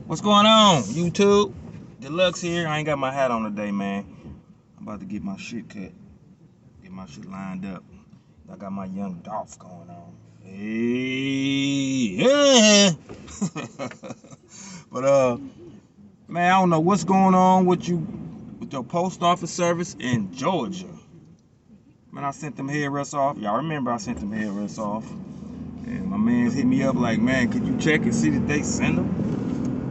What's going on, YouTube? D.lux here. I ain't got my hat on today, man. I'm about to get my shit cut. Get my shit lined up. I got my young Donk going on. Hey, yeah. But man, I don't know what's going on with your post office service in Georgia. Man, I sent them headrests off. Y'all remember I sent them headrests off. And my man's hit me up like, man, could you check and see that they send them?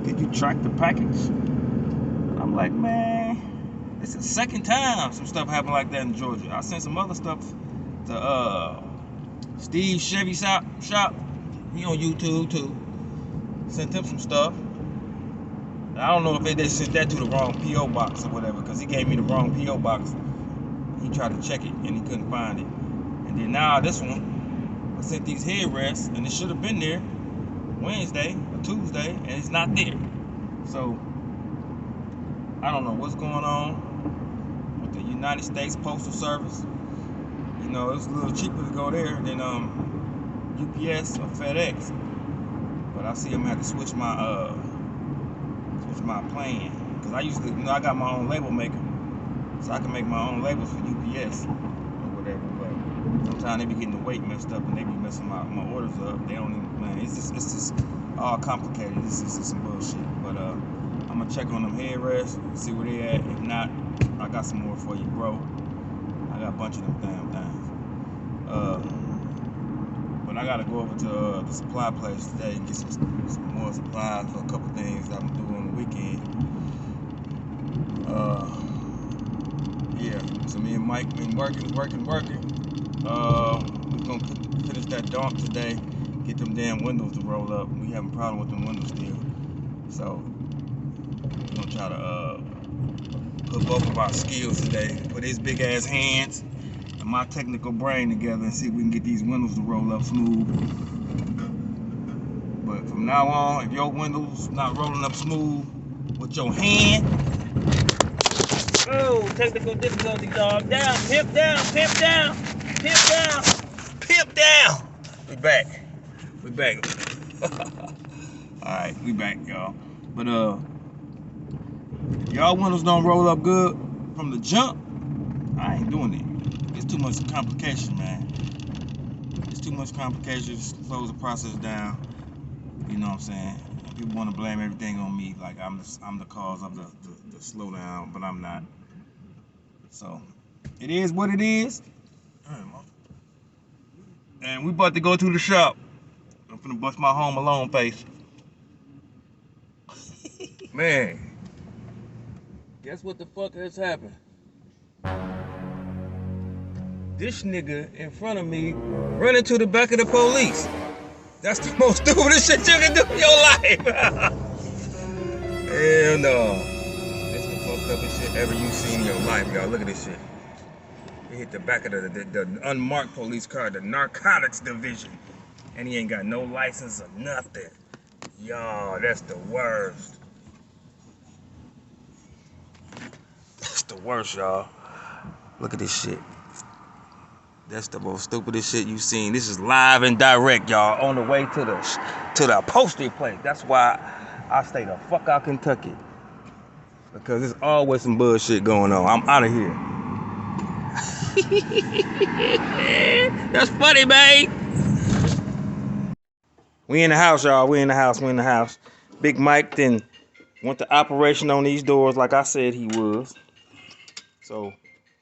Could you track the package? I'm like, man, it's the second time some stuff happened like that in Georgia. I sent some other stuff to Steve Chevy shop. He on YouTube too. Sent him some stuff. I don't know if they sent that to the wrong P.O. box or whatever, because he gave me the wrong P.O. box. He tried to check it and he couldn't find it. And then now this one, I sent these headrests and it should have been there Wednesday or Tuesday, and it's not there. So I don't know what's going on with the United States Postal Service. You know, it's a little cheaper to go there than UPS or FedEx. But I see I'm gonna have to switch my plan, because I usually, I got my own label maker, so I can make my own labels for UPS or whatever. But sometimes they be getting the weight messed up and they be messing my orders up. They don't even plan. It's just all complicated. This is some bullshit. But I'm gonna check on them headrests, see where they at. If not, I got some more for you, bro. I got a bunch of them damn things. But I gotta go over to the supply place today and get some more supplies for a couple things that I'm gonna do on the weekend. Yeah, so me and Mike been working. We're gonna finish that Donk today, get them damn windows to roll up. We having a problem with them windows still. So we're gonna try to put both of our skills today, put his big ass hands and my technical brain together, and see if we can get these windows to roll up smooth. But from now on, if your windows not rolling up smooth with your hand, oh, technical difficulty, dog. Down, pimp down, pimp down, pimp down, pimp down. We back. All right, we back, y'all. But if y'all windows don't roll up good from the jump, I ain't doing it. It's too much complication, man. It's too much complication. Just slows the process down. You know what I'm saying? People want to blame everything on me, like I'm the cause of the slowdown, but I'm not. So it is what it is. And we about to go to the shop. I'm finna bust my Home Alone face. Man, guess what the fuck has happened? This nigga in front of me running to the back of the police. That's the most stupidest shit you can do in your life. Hell no. This is the fucked up shit ever you seen in your life, y'all. Look at this shit. He hit the back of the unmarked police car, the narcotics division. And he ain't got no license or nothing. Y'all, that's the worst. That's the worst, y'all. Look at this shit. That's the most stupidest shit you seen. This is live and direct, y'all, on the way to the posting place. That's why I stay the fuck out Kentucky, because there's always some bullshit going on. I'm out of here. That's funny, man. We in the house, y'all. We in the house. Big Mike then went to operation on these doors like I said he was. So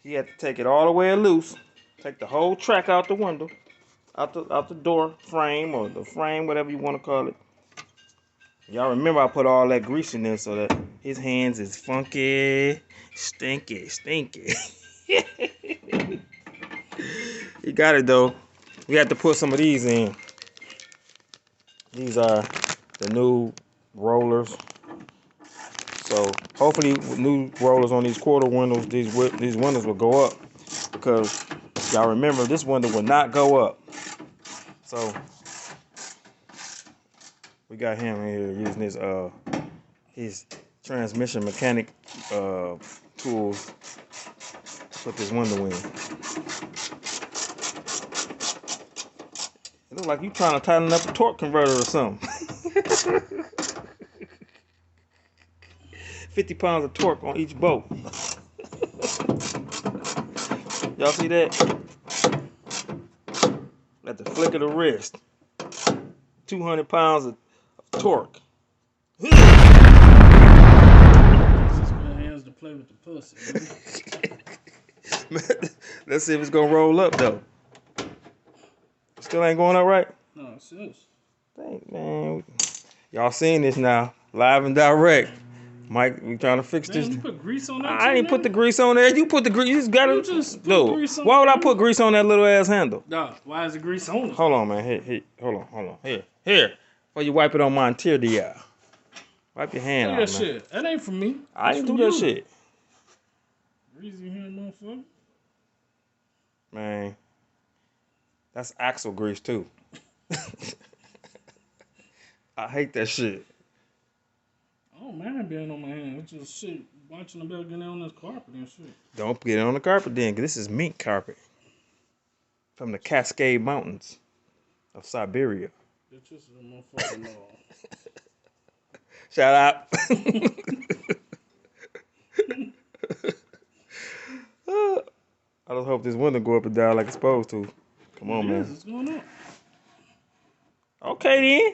he had to take it all the way loose. Take the whole track out the window, out the door frame, or the frame, whatever you want to call it. Y'all remember I put all that grease in there so that his hands is funky, stinky. He got it though. We had to put some of these in. These are the new rollers. So hopefully with new rollers on these quarter windows, these windows will go up, because y'all remember this window will not go up. So we got him in here using his transmission mechanic tools to put this window in. It looks like you trying to tighten up a torque converter or something. 50 pounds of torque on each bolt. Y'all see that? At the flick of the wrist. 200 pounds of torque. Just got hands to play with the pussy. Let's see if it's gonna roll up though. Still ain't going up right? No, it's this. Dang, man. Y'all seen this now. Live and direct. Mike, we trying to fix Damn, this. you put grease on that I too, ain't put nigga? the grease on there. You put the grease. You just got You it. just put No. grease on Why would I there. put grease on that little ass handle? Nah, why is the grease on it? Hold on, man. Here. Hold on. Here. Before you wipe it on my interior. Wipe your hand Look off, at that man. shit. That ain't from me. I That's ain't from do that you. shit. Greasy hand, motherfucker. Man. That's axle grease, too. I hate that shit. Oh, man, being on my hand. It's just shit. Watching the bell getting on this carpet and shit. Don't get it on the carpet then, because this is mink carpet. From the Cascade Mountains of Siberia. It's just a motherfucking Shout out. I just hope this window go up and down like it's supposed to. Come on, man. It's going up. Okay, then.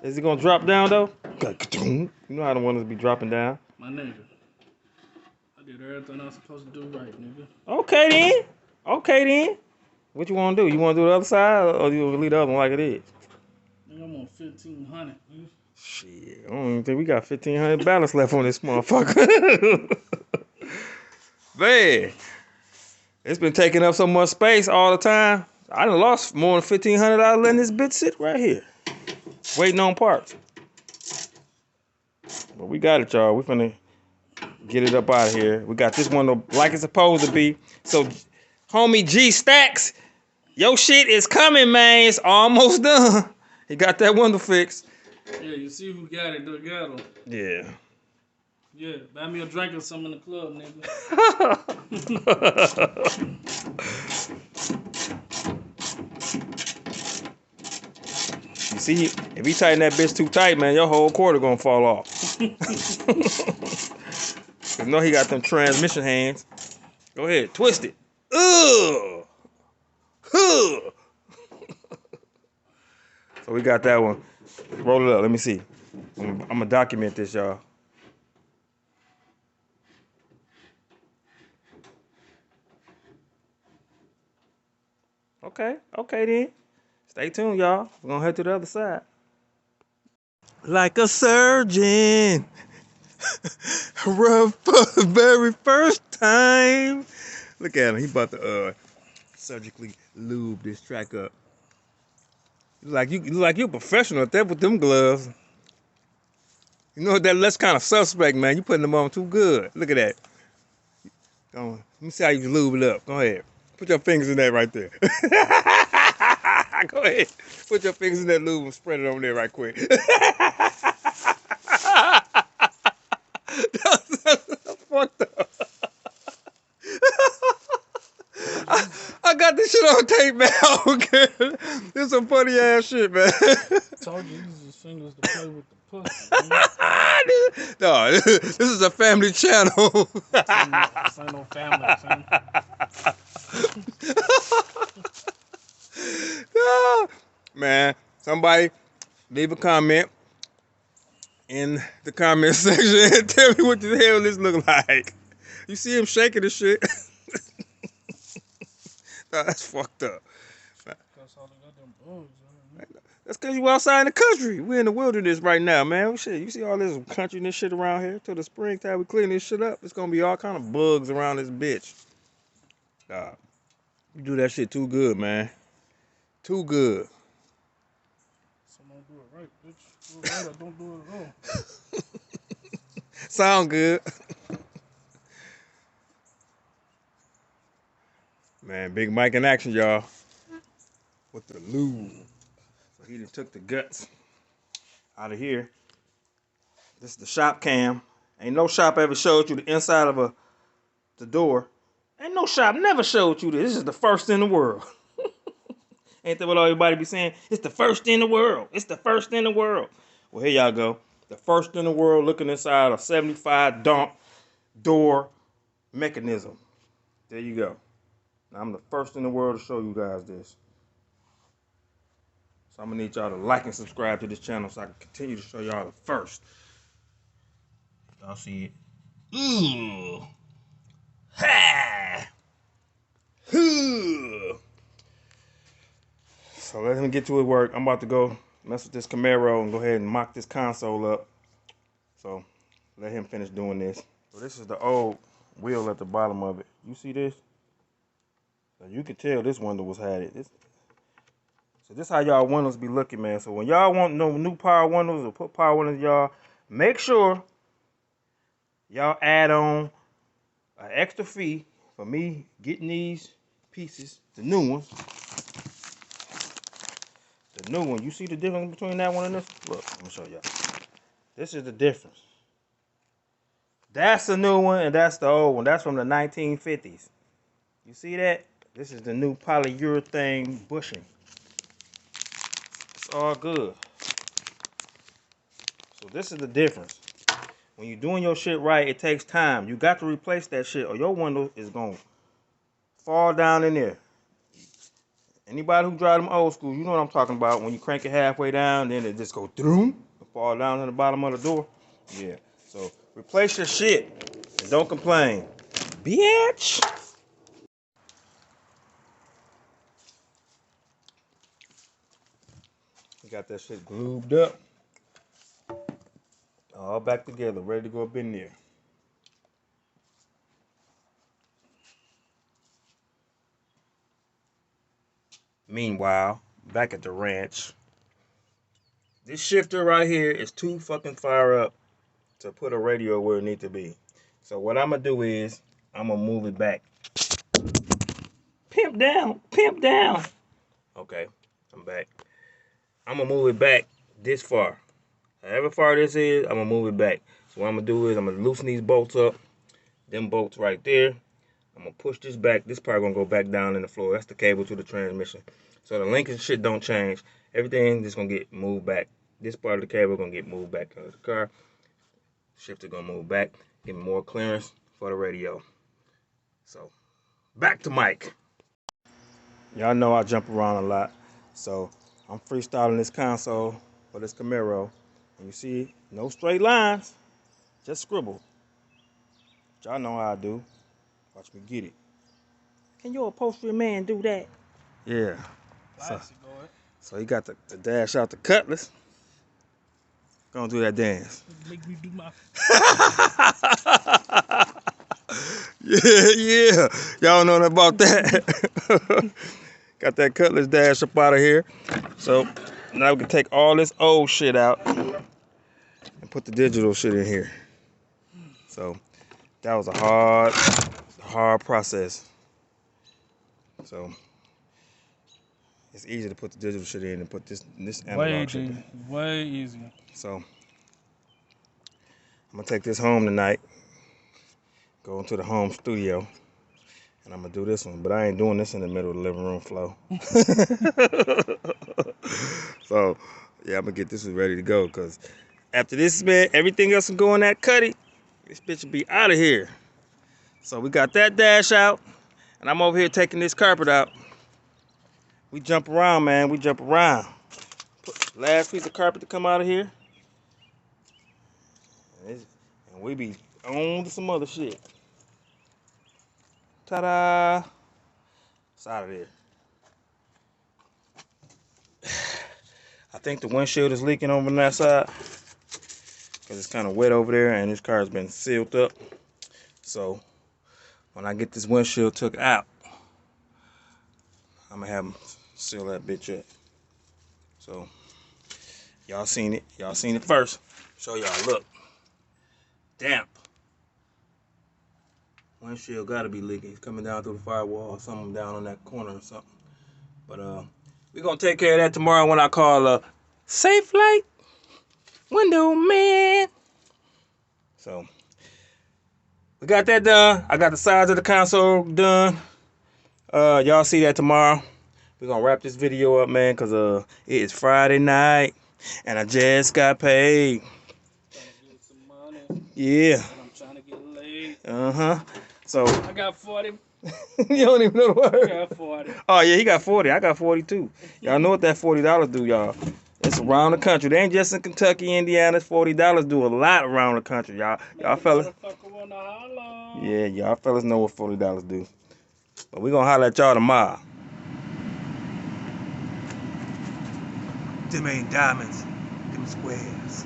Is it going to drop down, though? You know how the windows be dropping down. My nigga. I did everything I was supposed to do right, nigga. Okay, then. What you want to do? You want to do the other side, or you want to leave the other one like it is? Nigga, I'm on 1,500. Nigga. Shit, I don't even think we got 1,500 balance left on this motherfucker. Man, it's been taking up so much space all the time. I done lost more than $1,500 letting this bitch sit right here, waiting on parts. But we got it, y'all. We finna get it up out of here. We got this one like it's supposed to be. So, homie G Stacks, your shit is coming, man. It's almost done. He got that window fixed. Yeah, you see who got it together. Yeah. Yeah, buy me a drink or something in the club, nigga. You see, if he tighten that bitch too tight, man, your whole quarter gonna fall off. You know he got them transmission hands. Go ahead, twist it. Ugh. Ugh. So we got that one. Roll it up. Let me see. I'm gonna document this, y'all. Okay then. Stay tuned, y'all. We're gonna head to the other side. Like a surgeon. Rough for the very first time. Look at him. He about to surgically lube this track up. You look like you a professional at that with them gloves. You know that's kind of suspect, man. You putting them on too good. Look at that. Go on. Let me see how you lube it up. Go ahead. Put your fingers in that right there. Go ahead. Put your fingers in that lube and spread it on there right quick. That's fucked up. I got this shit on tape, man. I don't care. This is some funny ass shit, man. Told you, use his fingers to play with the pussy. No, this is a family channel. This ain't no family, son. Man, somebody leave a comment in the comment section and tell me what the hell this look like. You see him shaking the shit? No, that's fucked up. That's all they got them bugs, man. That's because you outside in the country. We're in the wilderness right now, man. Shit, you see all this country and this shit around here? Till the springtime, we clean this shit up. It's going to be all kind of bugs around this bitch. You do that shit too good, man. Too good. Someone do it right, bitch. Do it right or don't do it at all. Sound good. Man, Big Mike in action, y'all. With the lube. So he done took the guts out of here. This is the shop cam. Ain't no shop ever showed you the inside of the door. Ain't no shop never showed you this. This is the first in the world. Ain't that what everybody be saying? It's the first in the world. It's the first in the world. Well, here y'all go. The first in the world looking inside a 75 Donk door mechanism. There you go. Now, I'm the first in the world to show you guys this. So I'm gonna need y'all to like and subscribe to this channel so I can continue to show y'all the first. Y'all see it? Ooh. Ha! Hoo! So let him get to his work. I'm about to go mess with this Camaro and go ahead and mock this console up. So let him finish doing this. So this is the old wheel at the bottom of it. You see this? So you can tell this window was had it. So this how y'all windows be looking, man. So when y'all want no new power windows or put power windows, y'all make sure y'all add on an extra fee for me getting these pieces, the new ones. The new one, you see the difference between that one and this? Look, let me show y'all. This is the difference. That's the new one and that's the old one. That's from the 1950s. You see that? This is the new polyurethane bushing. It's all good. So this is the difference. When you're doing your shit right, it takes time. You got to replace that shit or your window is going to fall down in there. Anybody who drive them old school, you know what I'm talking about. When you crank it halfway down, then it just go through and fall down to the bottom of the door. Yeah. So replace your shit and don't complain. Bitch. You got that shit glued up. All back together, ready to go up in there. Meanwhile, back at the ranch, this shifter right here is too fucking far up to put a radio where it needs to be. So what I'm gonna do is I'm gonna move it back. Pimp down, pimp down. Okay, I'm back. I'm gonna move it back this far. However far this is, I'm gonna move it back. So what I'm gonna do is I'm gonna loosen these bolts up. Them bolts right there. I'm gonna push this back. This part gonna go back down in the floor. That's the cable to the transmission. So the link and shit don't change. Everything just gonna get moved back. This part of the cable gonna get moved back into the car. Shifter gonna move back, give me more clearance for the radio. So back to Mike. Y'all know I jump around a lot. So I'm freestyling this console for this Camaro. And you see, no straight lines, just scribble. Y'all know how I do. Watch me get it. Can your upholstery man do that? Yeah. So he got the dash out the Cutlass. Gonna do that dance. Make me do my. yeah. Y'all know about that. Got that Cutlass dash up out of here. So now we can take all this old shit out and put the digital shit in here. So that was a hard process. So it's easy to put the digital shit in and put this analog shit in. Way easier. So I'm gonna take this home tonight, go into the home studio, and I'm gonna do this one. But I ain't doing this in the middle of the living room floor. So yeah, I'm gonna get this one ready to go. Cause after this, man, everything else can go in that cutty. This bitch will be out of here. So we got that dash out, and I'm over here taking this carpet out. We jump around, man. We jump around. Put last piece of carpet to come out of here. And we be on to some other shit. Ta-da! It's out of there. I think the windshield is leaking over on that side. Because it's kind of wet over there and this car has been sealed up. So when I get this windshield took out, I'm going to have them seal that bitch up. So y'all seen it. Y'all seen it first. Show y'all, look. Damp. Windshield gotta be leaking. It's coming down through the firewall or something down on that corner or something. But we're gonna take care of that tomorrow when I call Safe Light Window Man. So we got that done. I got the sides of the console done. Y'all see that tomorrow. We're gonna wrap this video up, man, because it is Friday night and I just got paid. Yeah. But I'm trying to get laid. So I got 40. you don't even know the I word. got 40. Oh yeah, he got 40. I got 42. Y'all know what that $40 do, y'all. It's around the country. They ain't just in Kentucky, Indiana. $40 do a lot around the country, y'all. Y'all fellas. Motherfucker wanna holler. Yeah, y'all fellas know what $40 do. But we gonna holler at y'all tomorrow. Them ain't diamonds. Them squares.